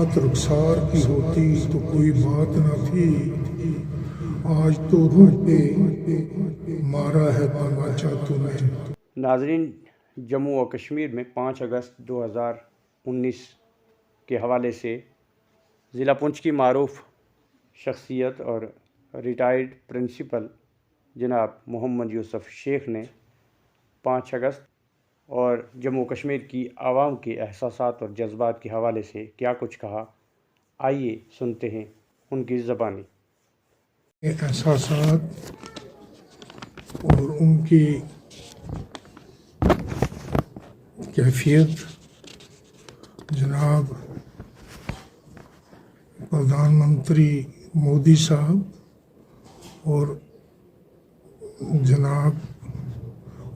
بات رخسار کی ہوتی تو کوئی بات نہ تھی، آج تو روح پہ مارا ہے تماچا تو نے۔ ناظرین، جموں و کشمیر میں 5 اگست 2019 کے حوالے سے ضلع پونچھ کی معروف شخصیت اور ریٹائرڈ پرنسپل جناب محمد یوسف شیخ نے 5 اگست اور جموں و کشمیر کی عوام کے احساسات اور جذبات کے حوالے سے کیا کچھ کہا، آئیے سنتے ہیں ان کی زبانی۔ احساسات اور ان کی کیفیت جناب پردھان منتری مودی صاحب اور جناب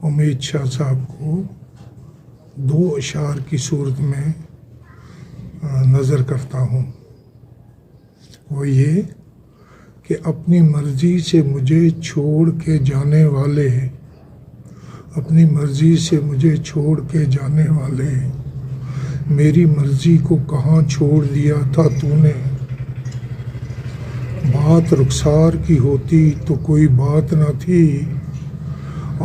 امت شاہ صاحب کو 2 اشعار کی صورت میں نظر کرتا ہوں۔ وہ یہ کہ اپنی مرضی سے مجھے چھوڑ کے جانے والے، اپنی مرضی سے مجھے چھوڑ کے جانے والے، میری مرضی کو کہاں چھوڑ دیا تھا تو نے۔ بات رخسار کی ہوتی تو کوئی بات نہ تھی،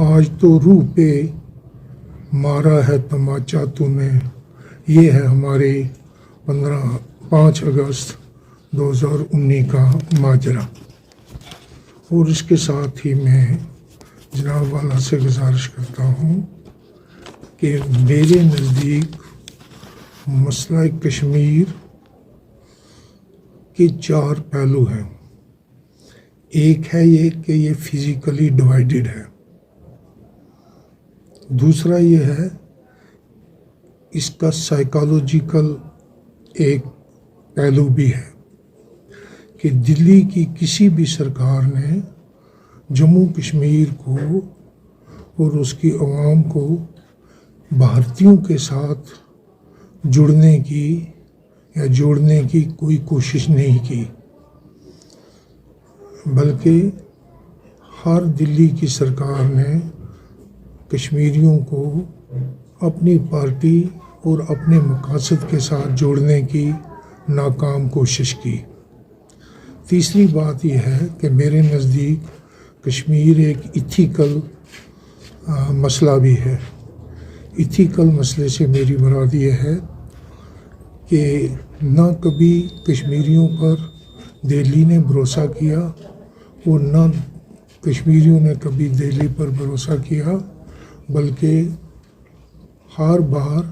آج تو روح پہ مارا ہے تماچا تو نے۔ یہ ہے ہمارے 5 اگست 2019 کا ماجرا۔ اور اس کے ساتھ ہی میں جناب والا سے گزارش کرتا ہوں کہ میرے نزدیک مسئلہ کشمیر کے 4 پہلو ہیں۔ ایک ہے یہ کہ یہ فزیکلی ڈیوائیڈڈ ہے، دوسرا یہ ہے اس کا سائیکالوجیکل ایک پہلو بھی ہے کہ دلی کی کسی بھی سرکار نے جموں کشمیر کو اور اس کی عوام کو بھارتیوں کے ساتھ جڑنے کی یا جوڑنے کی کوئی کوشش نہیں کی، بلکہ ہر دلی کی سرکار نے کشمیریوں کو اپنی پارٹی اور اپنے مقاصد کے ساتھ جوڑنے کی ناکام کوشش کی۔ تیسری بات یہ ہے کہ میرے نزدیک کشمیر ایک ایتھیکل مسئلہ بھی ہے۔ ایتھیکل مسئلے سے میری مراد یہ ہے کہ نہ کبھی کشمیریوں پر دہلی نے بھروسہ کیا اور نہ کشمیریوں نے کبھی دہلی پر بھروسہ کیا، بلکہ ہر بار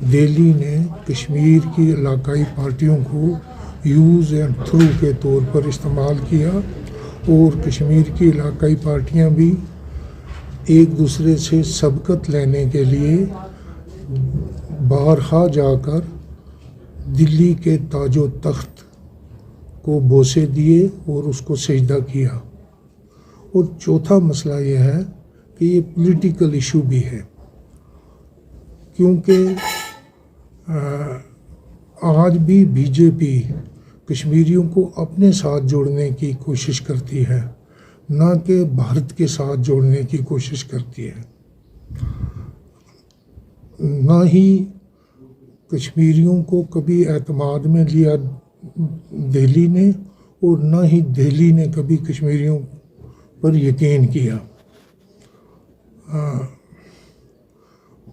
دہلی نے کشمیر کی علاقائی پارٹیوں کو یوز اینڈ تھرو کے طور پر استعمال کیا، اور کشمیر کی علاقائی پارٹیاں بھی ایک دوسرے سے سبقت لینے کے لیے بارہا جا کر دلی کے تاج و تخت کو بوسے دیے اور اس کو سجدہ کیا۔ اور چوتھا مسئلہ یہ ہے کہ یہ پولیٹیکل ایشو بھی ہے، کیونکہ آج بھی بی جے پی کشمیریوں کو اپنے ساتھ جوڑنے کی کوشش کرتی ہے، نہ کہ بھارت کے ساتھ جوڑنے کی کوشش کرتی ہے۔ نہ ہی کشمیریوں کو کبھی اعتماد میں لیا دہلی نے، اور نہ ہی دہلی نے کبھی کشمیریوں پر یقین کیا۔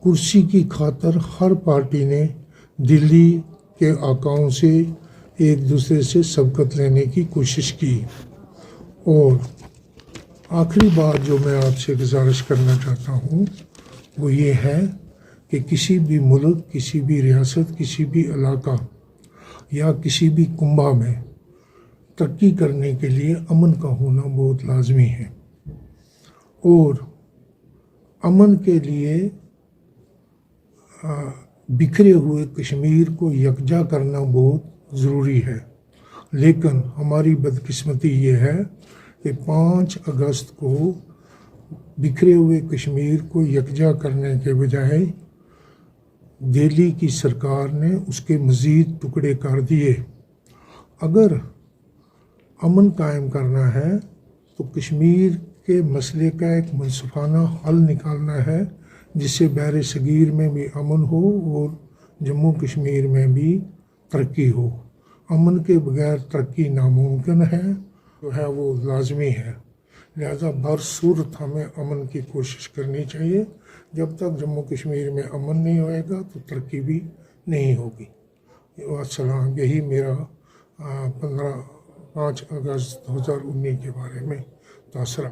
کرسی کی خاطر ہر پارٹی نے دلی کے آقاؤں سے ایک دوسرے سے سبقت لینے کی کوشش کی۔ اور آخری بات جو میں آپ سے گزارش کرنا چاہتا ہوں وہ یہ ہے کہ کسی بھی ملک، کسی بھی ریاست، کسی بھی علاقہ یا کسی بھی کنبہ میں ترقی کرنے کے لیے امن کا ہونا بہت لازمی ہے، اور امن کے لیے بکھرے ہوئے کشمیر کو یکجا کرنا بہت ضروری ہے۔ لیکن ہماری بدقسمتی یہ ہے کہ 5 اگست کو بکھرے ہوئے کشمیر کو یکجا کرنے کے بجائے دہلی کی سرکار نے اس کے مزید ٹکڑے کر دیے۔ اگر امن قائم کرنا ہے تو کشمیر کے مسئلے کا ایک منصفانہ حل نکالنا ہے، جس سے بحر صغیر میں بھی امن ہو اور جموں کشمیر میں بھی ترقی ہو. امن کے بغیر ترقی ناممکن ہے، جو ہے وہ لازمی ہے. لہذا بھرصورت ہمیں امن کی کوشش کرنی چاہیے. جب تک جموں کشمیر میں امن نہیں ہوئے گا تو ترقی بھی نہیں ہوگی. السلام. یہی میرا 5 اگست 2019 کے بارے میں تاثر.